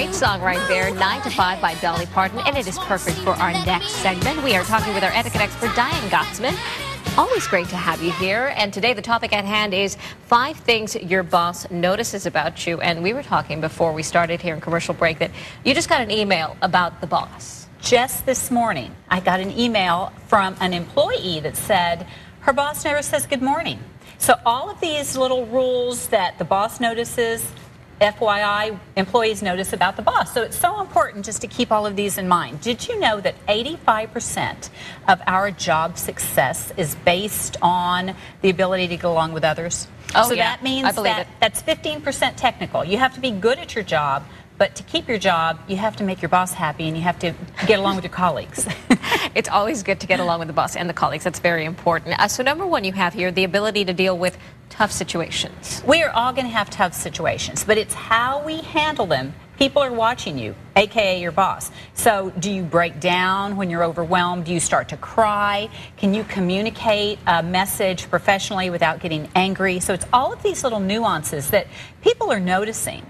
Great song right there, 9 to 5 by Dolly Parton, and it is perfect for our next segment. We are talking with our etiquette expert, Diane Gottsman. Always great to have you here. And today the topic at hand is 5 things your boss notices about you. And we were talking before we started here in commercial break that you just got an email about the boss. Just this morning, I got an email from an employee that said her boss never says good morning. So all of these little rules that the boss notices, FYI, employees notice about the boss. So it's so important just to keep all of these in mind. Did you know that 85% of our job success is based on the ability to get along with others? Oh, so yeah, that means that's 15% technical. You have to be good at your job, but to keep your job, you have to make your boss happy and you have to get along with your colleagues. It's always good to get along with the boss and the colleagues. That's very important. So number 1, you have here the ability to deal with tough situations. We are all going to have tough situations, but it's how we handle them. People are watching you, aka your boss. So do you break down when you're overwhelmed? Do you start to cry? Can you communicate a message professionally without getting angry? So it's all of these little nuances that people are noticing.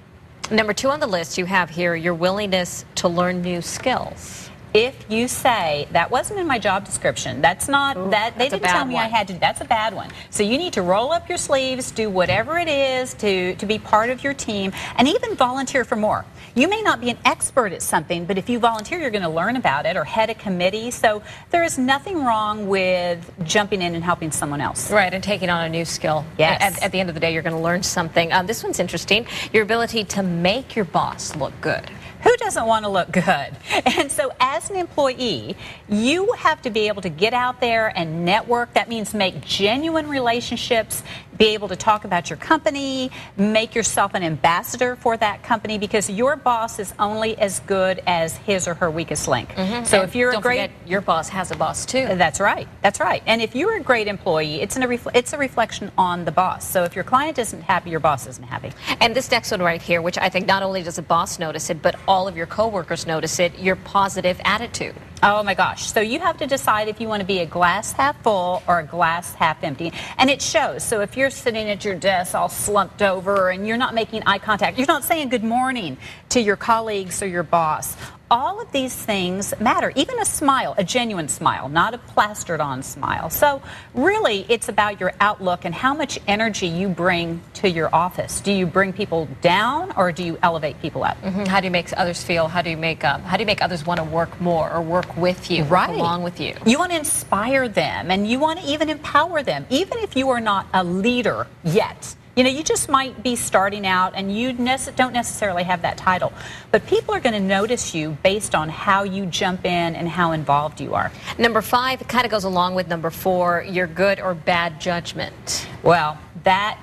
Number 2 on the list, you have here your willingness to learn new skills. If you say, that wasn't in my job description, that's not, they didn't tell me I had to, that's a bad one. So you need to roll up your sleeves, do whatever it is to be part of your team, and even volunteer for more. You may not be an expert at something, but if you volunteer, you're going to learn about it or head a committee. So there is nothing wrong with jumping in and helping someone else. Right, and taking on a new skill. Yes. At the end of the day, you're going to learn something. This one's interesting, your ability to make your boss look good. Who doesn't want to look good? And so as an employee, you have to be able to get out there and network. That means make genuine relationships, be able to talk about your company, make yourself an ambassador for that company, because your boss is only as good as his or her weakest link. So if you're don't forget, your boss has a boss too. That's right. That's right. And if you're a great employee, it's a reflection on the boss. So if your client isn't happy, your boss isn't happy. And this next one right here, which I think not only does the boss notice it, but all of your coworkers notice it, your positive attitude. Oh my gosh. So you have to decide if you want to be a glass half full or a glass half empty. And it shows. So if you're sitting at your desk all slumped over and you're not making eye contact, you're not saying good morning to your colleagues or your boss, all of these things matter. Even a smile, a genuine smile, not a plastered on smile. So really it's about your outlook and how much energy you bring to your office. Do you bring people down or do you elevate people up? How do you make others feel? How do you make others want to work more or work with you, work along with you? You want to inspire them and you want to even empower them, even if you are not a leader yet. You know, you just might be starting out and you don't necessarily have that title. But people are going to notice you based on how you jump in and how involved you are. Number 5 kind of goes along with number 4, your good or bad judgment. Well, that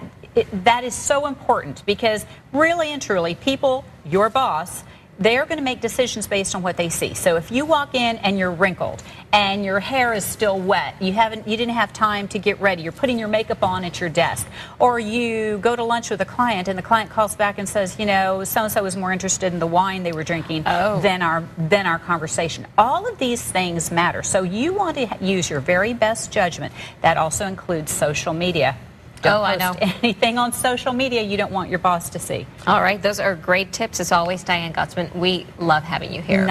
is so important because really and truly people, your boss, they're going to make decisions based on what they see. So if you walk in and you're wrinkled and your hair is still wet, you didn't have time to get ready, you're putting your makeup on at your desk, or you go to lunch with a client and the client calls back and says, you know, so-and-so was more interested in the wine they were drinking than our conversation. All of these things matter. So you want to use your very best judgment. That also includes social media. Don't post anything on social media you don't want your boss to see. All right, those are great tips. As always, Diane Gottsman, we love having you here.